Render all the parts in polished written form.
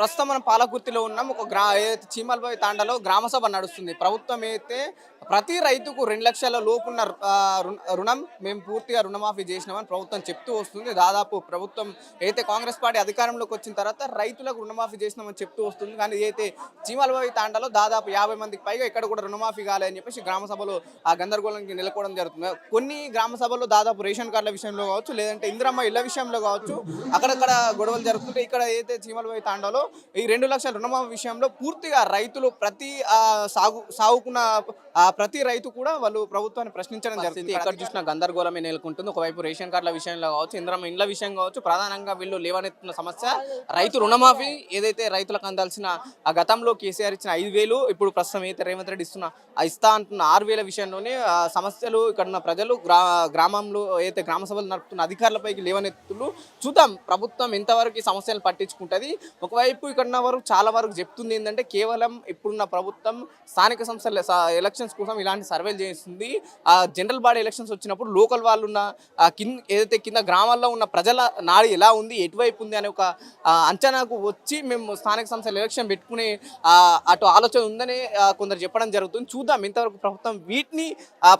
ప్రస్తుతం మనం పాలకుర్తిలో ఉన్నాం. ఏదైతే చీమలబావి తాండాలో గ్రామ సభ నడుస్తుంది. ప్రభుత్వం అయితే ప్రతి రైతుకు 2 లక్షల లోపున్న రుణం మేము పూర్తిగా రుణమాఫీ చేసినామని ప్రభుత్వం చెప్తూ వస్తుంది. దాదాపు ప్రభుత్వం అయితే కాంగ్రెస్ పార్టీ అధికారంలోకి వచ్చిన తర్వాత రైతులకు రుణమాఫీ చేసినామని చెప్తూ వస్తుంది. కానీ అయితే చీమలబావి తాండాలో దాదాపు 50 మందికి పైగా ఇక్కడ కూడా రుణమాఫీ కాలేదని చెప్పేసి గ్రామ సభలో ఆ గందరగోళానికి నెలకొవడం జరుగుతుంది. కొన్ని గ్రామ సభల్లో దాదాపు రేషన్ కార్డుల విషయంలో కావచ్చు, లేదంటే ఇందిరమ్మ ఇళ్ల విషయంలో కావచ్చు, అక్కడక్కడ గొడవలు జరుగుతుంటే ఇక్కడ అయితే చీమలబావి తాండాలో ఈ 2 లక్షల రుణమాఫీ విషయంలో పూర్తిగా రైతులు సాగుకున్న ప్రతి రైతు కూడా వాళ్ళు ప్రభుత్వాన్ని ప్రశ్నించడం జరుగుతుంది. ఎక్కడ చూసినా గందరగోళమే నెలకొంటుంది. ఒకవైపు రేషన్ కార్డుల విషయంలో కావచ్చు, ఇందిరమ్మ ఇండ్ల విషయం కావచ్చు, ప్రధానంగా వీళ్ళు లేవనెత్తున్న సమస్య రైతు రుణమాఫీ. ఏదైతే రైతులకు అందాల్సిన ఆ గతంలో కేసీఆర్ ఇచ్చిన 5,000 ఇప్పుడు ప్రస్తుతం అయితే రేవంత్ రెడ్డి ఇస్తా అంటున్న 6,000 విషయంలోనే సమస్యలు ఇక్కడ ఉన్న ప్రజలు గ్రామంలో అయితే గ్రామ సభలు నడుపుతున్న అధికారులపైకి లేవనెత్తులు. చూద్దాం ప్రభుత్వం ఎంతవరకు ఈ సమస్యలు పట్టించుకుంటుంది. ఒకవైపు ఇక్కడ ఉన్న వరకు చాలా వరకు చెప్తుంది ఏంటంటే కేవలం ఇప్పుడున్న ప్రభుత్వం స్థానిక సంస్థల ఎలక్షన్స్ కోసం ఇలాంటి సర్వేలు చేస్తుంది. జనరల్ బాడీ ఎలక్షన్స్ వచ్చినప్పుడు లోకల్ వాళ్ళు ఉన్న ఏదైతే కింద గ్రామాల్లో ఉన్న ప్రజల నాడి ఎలా ఉంది, ఎటువైపు ఉంది అనే ఒక అంచనాకు వచ్చి మేము స్థానిక సంస్థల ఎలక్షన్ పెట్టుకునే అటు ఆలోచన ఉందని కొందరు చెప్పడం జరుగుతుంది. చూద్దాం ఇంతవరకు ప్రభుత్వం వీటిని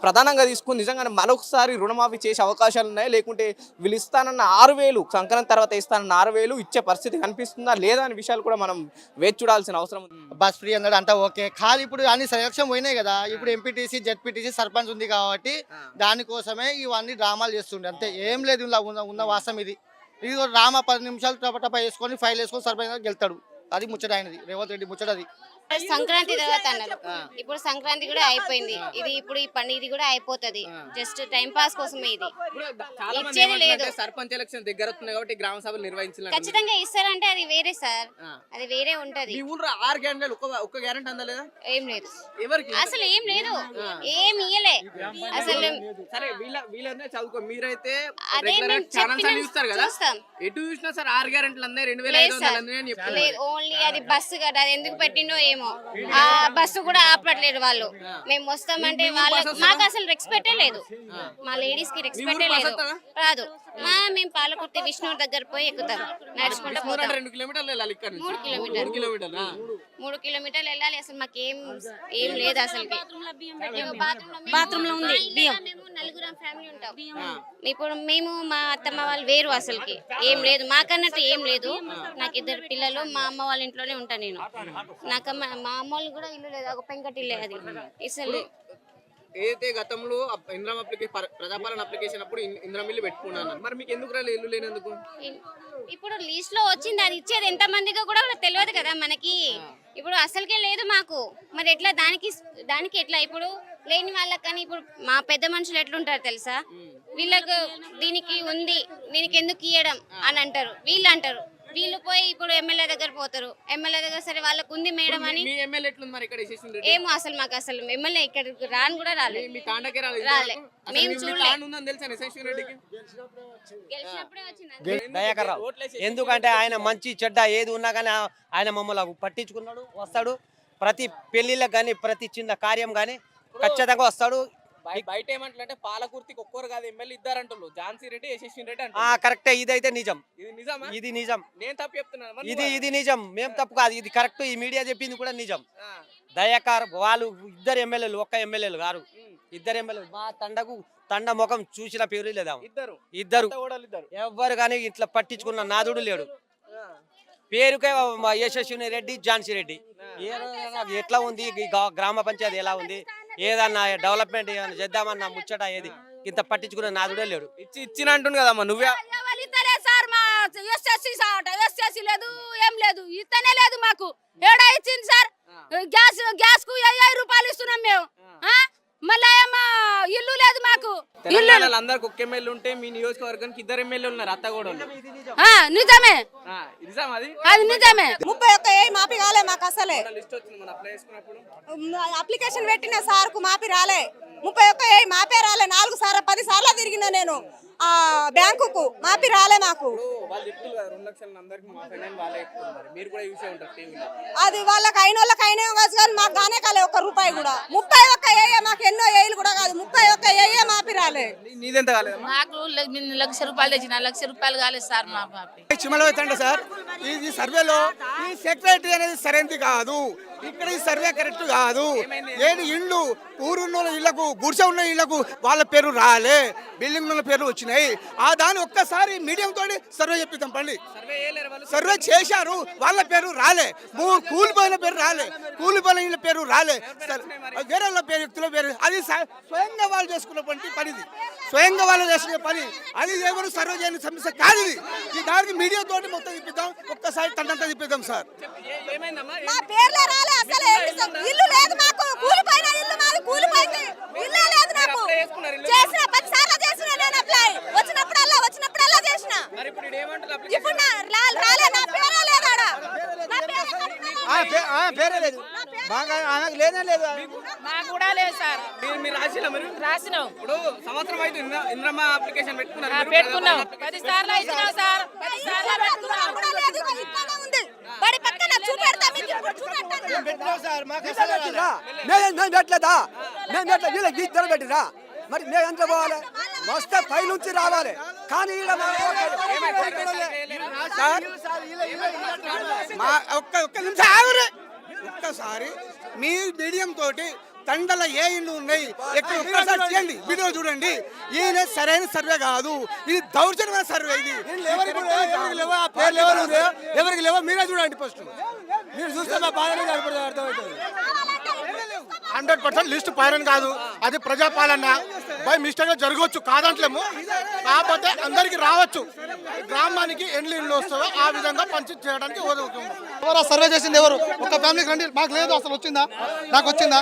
ప్రధానంగా తీసుకుని నిజంగానే మరొకసారి రుణమాఫీ చేసే అవకాశాలు ఉన్నాయి, లేకుంటే వీళ్ళు ఇస్తానన్న 6,000 సంక్రాంతి తర్వాత ఇస్తానన్న 6,000 ఇచ్చే పరిస్థితి కనిపిస్తుందా లేదా అనే విషయాలు కూడా మనం వేచి చూడాల్సిన అవసరం ఉంది. బస్ ఫ్రీ అన్నాడు అంతా ఓకే. ఖాళీ ఇప్పుడు అన్ని సెలక్షన్ పోయినాయి కదా. ఇప్పుడు ఎంపీటీసీ జెడ్పీటీసీ సర్పంచ్ ఉంది కాబట్టి దానికోసమే ఇవన్నీ డ్రామాలు చేస్తుండే, అంతే. ఏం లేదు ఇలా ఉన్న వాస్తవం ఇది. ఇది రామ 10 నిమిషాలు టపటప వేసుకొని ఫైల్ వేసుకొని సర్పంచ్ గెలుతాడు. అది ముచ్చట ఆయనది, రేవంత్ రెడ్డి ముచ్చటది. సంక్రాంతి తర్వాత అన్నారు. ఇప్పుడు సంక్రాంతి కూడా అయిపోయింది. ఇప్పుడు ఈ పని ఇది కూడా అయిపోతుంది. జస్ట్ టైం పాస్ కోసమే ఇది. ఇచ్చేది లేదు. సర్పంచ్ ఎలక్షన్ దగ్గర వస్తున్నాయి కాబట్టి గ్రామ సభలు నిర్వహించాలి. ఖచ్చితంగా ఇస్తారంటే అది వేరే సార్, అది వేరే ఉంటది. ఒక్క గ్యారెంటీ అందలేదా? ఏం లేదు, అసలు ఏం లేదు, ఏం ఇయ్యలే అసలు. సరే వీళ్ళందరూ చదువుకో, మీరైతే అదే చూస్తారు కదా, ఎటు చూసినా సార్ 6 గ్యారెంటీలు అన్నీ 2,500 లేదు. ఓన్లీ అది బస్సు కదా, అది ఎందుకు పెట్టిండో ఏమో. ఆ బస్సు కూడా ఆపట్లేదు వాళ్ళు. మేము వస్తామంటే వాళ్ళకి మాకు అసలు రెస్పెక్టే లేదు. మా లేడీస్ కి రెస్పెక్టే లేదు. రాదు. మేము పాలకుర్తి విష్ణు దగ్గర పోయి ఎక్కుతాం, నడుచుకుంటూ పోతాం. 3 కిలోమీటర్లు వెళ్ళాలి. ఇక్కడ 3 కిలోమీటర్లు వెళ్ళాలి. అసలు మాకు ఏం లేదు అసలు. బాత్రూమ్ లో ఉంది. మేము 4 ఫ్యామిలీ ఉంటాం. ఇప్పుడు మేము మా అత్తమ్మ వాళ్ళు వేరు. అసలుకి ఏం లేదు మాకన్నట్టు ఏం లేదు. నాకు 2 పిల్లలు. మా అమ్మ వాళ్ళ ఇంట్లోనే ఉంటాను నేను. నాకు మా అమ్మ వాళ్ళు కూడా ఇల్లు లేదు, ఒక పెంకటిల్లే అది. అసలు ఏదైతే గతంలో ఇంద్రం ప్రజాపాలన అప్లికేషన్ అప్పుడు ఇంద్రం ఇల్లు పెట్టుకున్నాను, మరి మీకు ఎందుకు రాలేదు ఇల్లు లేనందుకు? ఇప్పుడు లిస్ట్ లో వచ్చింది, అది ఇచ్చేది ఎంత మందిగా కూడా తెలియదు కదా మనకి. ఇప్పుడు అసలుకే లేదు మాకు. మరి ఎట్లా దానికి ఎట్లా ఇప్పుడు లేని వాళ్ళకి? కానీ ఇప్పుడు మా పెద్ద మనుషులు ఎట్లుంటారు తెలుసా, వీళ్ళకు దీనికి ఉంది, దీనికి ఎందుకు ఇవ్వడం అని అంటారు. వీళ్ళు పోయి ఇప్పుడు ఎమ్మెల్యే దగ్గర పోతారు. ఎమ్మెల్యే దగ్గర సరే వాళ్ళకు ఉంది మేడం అని. ఏమో అసలు మాకు అసలు ఎమ్మెల్యే ఇక్కడ రాను కూడా రాలేదు. మేము దయాకర్రావు ఎందుకంటే ఆయన మంచి చెడ్డ ఏది ఉన్నా కానీ ఆయన మమ్మల్ని పట్టించుకున్నాడు, వస్తాడు. ప్రతి పెళ్లిళ్ళకి కానీ ప్రతి చిన్న కార్యం కానీ ఖచ్చితంగా వస్తాడు. బయట ఏమంటే పాలకుర్తికి ఒక్కరు కాదు ఎమ్మెల్యే ఇద్దారంటారు, ఝాన్సీ రెడ్డి, యశస్వి రెడ్డి. కరెక్టే, ఇదైతే నిజం. ఇది నిజం. నేను తప్పు చెప్తున్నాను. ఇది నిజం, మేము తప్పు కాదు. ఇది కరెక్ట్. ఈ మీడియా చెప్పింది కూడా నిజం. దయాకర్ వాళ్ళు 2 ఎమ్మెల్యేలు, ఒక్క ఎమ్మెల్యేలు గారు, 2 ఎమ్మెల్యేలు. మా తండ ముఖం చూసిన పేరు లేదా? ఇద్దరు ఎవ్వరు కానీ ఇట్లా పట్టించుకున్న నాదుడు లేడు. పేరుకే యశస్విని రెడ్డి, ఝాన్సీ రెడ్డి. ఎట్లా ఉంది గ్రామ పంచాయతీ, ఎలా ఉంది, ఏదన్నా డెవలప్మెంట్ ఏదన్నా చేద్దామన్నా ముచ్చట ఏది ఇంత పట్టించుకున్న నాదుడే లేడు. ఇచ్చిన అంటుంది కదమ్మా నువ్వే. సార్ మా ఎస్ఎస్సి లేదు, ఏం లేదు, ఇస్తనే లేదు మాకు. ఏడా ఇచ్చింది సార్? గ్యాస్ కు 5000 రూపాయలు ఇస్తున్నాం మేము. మళ్ళా ఏమో ఇల్లు లేదు మాకు. అందరికి ఒక్క ఎమ్మెల్యే ఉంటే మీ నియోజకవర్గానికి 2 ఎమ్మెల్యేలు ఉన్నారు, అత్తగూడ. నిజమే, అది నిజమే. 31 మాపి కాలే మాకు అసలే. అప్లికేషన్ పెట్టిన సార్ కు మాపి రాలే. 31 మాపే రాలే. 4 సార్లు 10 సార్లు తిరిగిన నేను బ్యాంకుకు, మాపి రాలే మాకు. అది వాళ్ళకి అయిన వాళ్ళకి అయినా కాదు కానీ మాకు గానే కాలే 1 రూపాయి కూడా. 31 మాకు ఎన్నో ఏళ్ళు కూడా కాదు. 31 మాపి రాలే. రాలే. నీదెంత కాలేదమ్మా? నాకు 1,00,000 తెచ్చిన 1,00,000 రూపాయలు కాలేదు సార్ మా పాపి. చిమలవుతండి సార్ ఈ సర్వేలో ఈ సెక్రటరీ అనేది సరైనది కాదు. ఇక్కడ ఈ సర్వే కరెక్ట్ కాదు. ఏది ఇళ్ళు ఊరున్న ఇళ్లకు గుడిసె ఉన్న ఇళ్లకు వాళ్ళ పేరు రాలే, బిల్డింగ్ ఉన్న పేర్లు వచ్చినాయి. ఆ దాన్ని ఒక్కసారి మీడియం తోటి సర్వే చెప్పిద్దాం పండి. సర్వే చేశారు, వాళ్ళ పేరు రాలే. కూలిపోయిన పేరు రాలే, కూలిపోయిన ఇళ్ళ పేరు రాలే, వేరే వాళ్ళ పేరు వ్యక్తుల పేరు. అది స్వయంగా వాళ్ళు చేసుకున్నటువంటి పనిది, స్వయంగా వాళ్ళు చేసిన పని. అది ఎవరు సర్వే చేయని సమస్య కాదు ఇది. ఈ దానికి మీడియా తోటి మొత్తం తిప్పిద్దాం, ఒక్కసారి తండంతా తిప్పిద్దాం సార్. మా పేర్లే రాలే అసలు. ఇల్లు లేదు మాకు, కూలిపోయిన ఇల్లు మాది, కూలిపోయింది. ఇల్లే లేదు నాకు. చేసిన 10 సార్లు చేసిన నేను అప్లై, వచ్చినప్పుడల్లా చేసిన. ఇప్పుడు రాలే, నా పేరే లేదు ఆడ. పేరే లేదు, బాగా లేనే లేదు. మాకు కూడా లేదు సార్. మీరు రాసిలా మరి? రాసినాం. ఇప్పుడు సంవత్సరం అయితే ఇంద్రమ్మ అప్లికేషన్ పెట్టుకున్నారు. పెట్టుకున్నాం 10 సార్లు ఇచ్చినాం సార్. 10 సార్లు పెట్టుకున్నాం. కూడా లేదు, ఇక్కడే ఉంది. బడి పక్కన చూపెడతా మీకు, ఇప్పుడు చూపెట్టండి. వీళ్ళకి ఇద్దరు పెట్టిరా, మరి మేము ఎంత పోవాలి? వస్తే పై నుంచి రావాలి. కానీ ఒక్క నిమిషం ఆగురే. ఒక్కసారి మీ మీడియం తోటి తండల ఏ ఇల్లు ఉన్నాయి ఎక్కడ ఒక్కసారి చేయండి, వీడియో చూడండి. ఈయన సరైన సర్వే కాదు, ఇది దౌర్జన్యమైన సర్వే. ఇది ఎవరికి లేవో మీరే చూడండి. ఫస్ట్ మీరు చూస్తే మా బాధ అర్థమవుతుంది. 100% లిస్ట్ పైన కాదు, అది ప్రజాపాలన. బై మిస్టేక్ జరగవచ్చు, కాదంటలేము. కాకపోతే అందరికి రావచ్చు. గ్రామానికి ఎన్ని ఇళ్ళు వస్తాయో ఆ విధంగా పంచి చేయడానికి ఎవరు సర్వే చేసింది? ఎవరు? ఒక ఫ్యామిలీకి రండి. మాకు లేదు, అసలు వచ్చిందా? నాకు వచ్చిందా?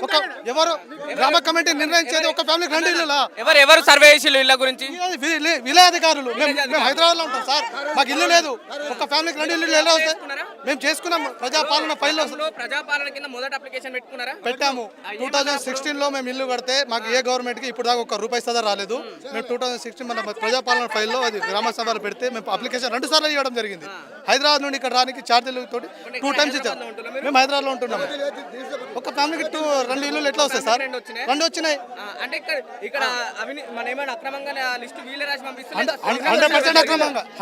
ఒక ఎవరు గ్రామ కమిటీ నిర్ణయించేది ఒక ఫ్యామిలీకి రండి. ఇల్లు ఎవరు సర్వే చేసి ఇళ్ళ గురించి? విలేధికారులు. మేము హైదరాబాద్ లో ఉంటాం సార్, మాకు ఇల్లు లేదు. ఒక ఫ్యామిలీకి రండి ఇల్లు ఎలా వస్తాయి? మేము చేసుకున్నాం. ప్రజాపాలన ఫైల్ ప్రజాపాలన కింద మొదటి అప్లికేషన్ పెట్టుకున్నారా? పెట్టాము. 2016 లో మేము ఇల్లు కడితే మాకు ఏ గవర్నమెంట్ కి ఇప్పుడు దాకా ఒక రూపాయి సదా రాలేదు. మేము 2016 మన ప్రజాపాలన ఫైల్లో అది గ్రామ సభలో పెడితే మేము అప్లికేషన్ 2 సార్లు ఇవ్వడం జరిగింది. హైదరాబాద్ నుండి ఇక్కడ రానికి ఛార్జీలు తోటి 2 టైమ్స్ ఇచ్చాం. మేము హైదరాబాద్ లో ఉంటున్నాము. ఒక ఫ్యామిలీకి 2 ఇల్లు ఎట్లా వస్తాయి సార్? 2 వచ్చినాయి. అంటే ఇక్కడ మన ఏమైనా అక్రమంగా లిస్ట్ వీళ్ళే రాసి పంపిస్తున్నారు.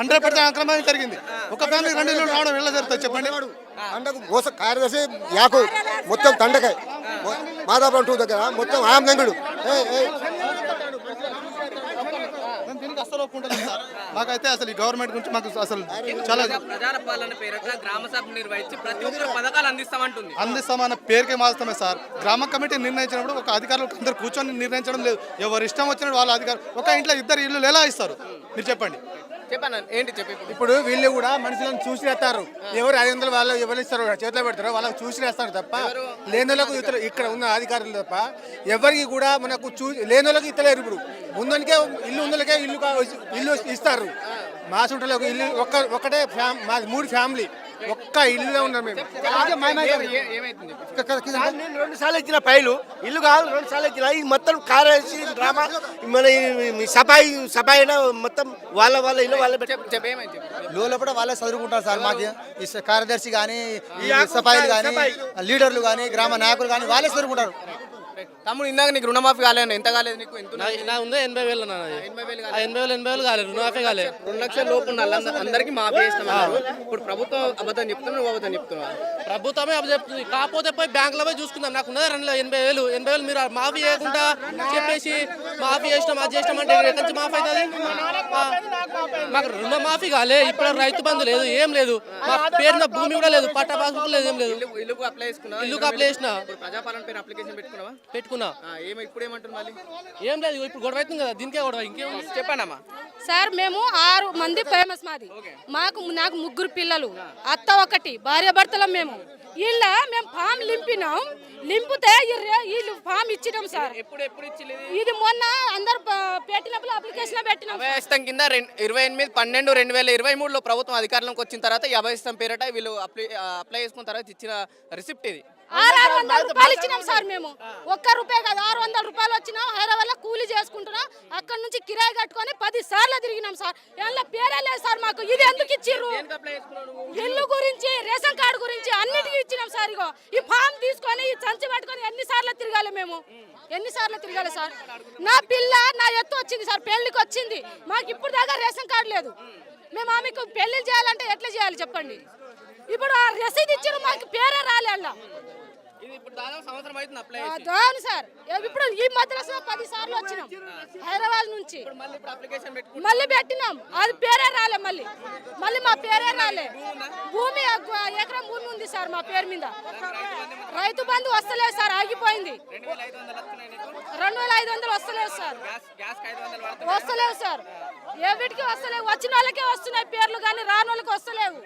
100% అక్రమంగా జరిగింది. ఒక ఫ్యామిలీకి 2 ఇల్లు రావడం ఎలా జరుగుతుంది చెప్పండి? అండకు మోస కార్యదర్శి యాకు మొత్తం తండకాయ మాదాపురం 2 దగ్గర మొత్తం ఆయందంగుడు. మేము దీనికి అసలు ఒప్పుకుంటాం సార్. మాకైతే అసలు ఈ గవర్నమెంట్ గురించి మాకు అసలు చాలా ప్రజల పాలన పేరిట గ్రామ సభ నిర్వహించి ప్రతి ఒక్కరు పథకాలు అందిస్తామంటుంది. అందిస్తామన్న పేరుకే మారుస్తామే సార్. గ్రామ కమిటీ నిర్ణయించినప్పుడు ఒక అధికారులు అందరు కూర్చొని నిర్ణయించడం లేదు. ఎవరు ఇష్టం వచ్చినప్పుడు వాళ్ళ అధికారులు ఒక ఇంట్లో 2 ఇల్లు ఎలా ఇస్తారు మీరు చెప్పండి? చెప్పాను ఏంటి చెప్పి. ఇప్పుడు వీళ్ళు కూడా మనుషులను చూసి వేస్తారు. ఎవరు 500 వాళ్ళు ఎవరు ఇస్తారు చేతిలో పెడతారో వాళ్ళకి చూసి వేస్తారు తప్ప లేనోళ్ళకు ఇక్కడ ఉన్న అధికారులు తప్ప ఎవరికి కూడా మనకు లేనోళ్ళకి ఇస్తలేరు. ఇప్పుడు ముందరికే ఇల్లు ఉన్నోళ్ళకే ఇల్లు ఇస్తారు. మా చుట్టూలకు ఇల్లు ఒక్కటే మా 3 ఫ్యామిలీ ఒక్క ఇల్లులో ఉన్నాం మేము. 2 సార్లు ఇచ్చిన పైలు ఇల్లు కాదు, 2 సార్లు ఇచ్చిన ఈ మొత్తం కార్యదర్శి డ్రామా మన సఫాయి మొత్తం వాళ్ళ ఇల్లు వాళ్ళ లోపల వాళ్ళే చదువుకుంటారు సార్. మాకు ఈ కార్యదర్శి కానీ సఫాయిలు కానీ లీడర్లు కానీ గ్రామ నాయకులు కానీ వాళ్ళే చదువుకుంటారు. తమ్ముడు ఇందాక నీకు రుణమాఫీ కాలేదు, ఎంత కాలేదు నీకు? ఎంత నా ఉందో 80,000 80,000 కాలేదు, రుణమాఫీ కాలేదు. 2 లక్షల లోపు ఉన్న అందరికి మాఫీ చేస్తామన్నారు. ఇప్పుడు ప్రభుత్వం అబద్ధం చెప్తున్నా, నువ్వు అబద్ధం చెప్తున్నావా? ప్రభుత్వమే అవి చెప్తుంది. కాకపోతే పోయి బ్యాంకులో పోయి చూసుకుందాం. నాకు ఉన్నది 80,000 మీరు మాఫీ చేయకుండా చెప్పేసి మాఫీ చేసినాం అది చేసినాం అంటే ఎక్కడి నుంచి మాఫీ అవుతుంది? మాకు రుణమాఫీ కాలే, ఇప్పుడు రైతు బంధు లేదు, ఏం లేదు. మా పేరున భూమి కూడా లేదు, పట్టా పాస్బుక్ లేదు, ఏం లేదు. ఇల్లుకు అప్లై చేసుకున్నా? ఇల్లుకు అప్లై చేసిన. ప్రజాపాలన పేరు అప్లికేషన్ పెట్టుకున్నావా? పెట్టుకున్నా. ఇప్పుడు ఏమంటుంది మళ్ళీ? ఏం లేదు, ఇప్పుడు గొడవ అవుతుంది కదా, దీనికే గొడవ, ఇంకేం చెప్పానమ్మా. సార్ మేము 6 మంది ఫేమస్ మాది. నాకు 3 పిల్లలు, అత్త 1, భార్య భర్తలం మేము. ఇలా మేము ఫామ్ లింపినాం, లింపితే వీళ్ళు ఫామ్ ఇచ్చినాం సార్. ఎప్పుడు ఇది మొన్న అందరు పెట్టినప్పుడు అప్లికేషన్ పెట్టినాం. అభయహస్తం కింద 28/12/2023లో ప్రభుత్వం అధికారంలోకి వచ్చిన తర్వాత ఈ అభయహస్తం పేరిట వీళ్ళు అప్లై చేసుకున్న తర్వాత ఇచ్చిన రిసిప్ట్ ఇది. 600 రూపాయలు ఇచ్చినాం సార్ మేము. 1 రూపాయి కాదు, 600 రూపాయలు వచ్చినా హైదరాబాద్ లో కూలీ చేసుకుంటున్నాం. అక్కడ నుంచి కిరాయి కట్టుకొని 10 సార్లు తిరిగినాం సార్. ఏళ్ళ పేరే లేదు సార్ మాకు. ఇది ఎందుకు ఇచ్చిర్రు? ఇల్లు గురించి, రేషన్ కార్డు గురించి అన్నిటికీ ఇచ్చినాం సార్. ఇగో ఈ ఫామ్ తీసుకొని ఈ సంచి పట్టుకొని ఎన్నిసార్లు తిరగాలి మేము? ఎన్నిసార్లు తిరగాలి సార్? నా పిల్ల నా ఎత్తు వచ్చింది సార్, పెళ్లికి వచ్చింది. మాకు ఇప్పుడు దాకా రేషన్ కార్డు లేదు. మేము ఆమెకు పెళ్లి చేయాలంటే ఎట్లా చేయాలి చెప్పండి? ఇప్పుడు ఆ రసీదు ఇచ్చారు, మాకు పేరే రాలే అలా. అవును సార్. ఇప్పుడు ఈ మద్రాసులో 10 సార్లు వచ్చినాం హైదరాబాద్ నుంచి. మళ్ళీ పెట్టినాం, అది పేరే రాలే. మళ్ళీ మా పేరే రాలే. భూమి ఎకరం భూమి ఉంది సార్ మా పేరు మీద. రైతు బంధు వస్తలేదు సార్, ఆగిపోయింది. 2500 వస్తలేదు సార్. వస్తలేవు సార్, ఏ వీటికి వస్తలేవు. వచ్చిన వాళ్ళకే వస్తున్నాయి పేర్లు, కానీ రాని వాళ్ళకి వస్తలేవు.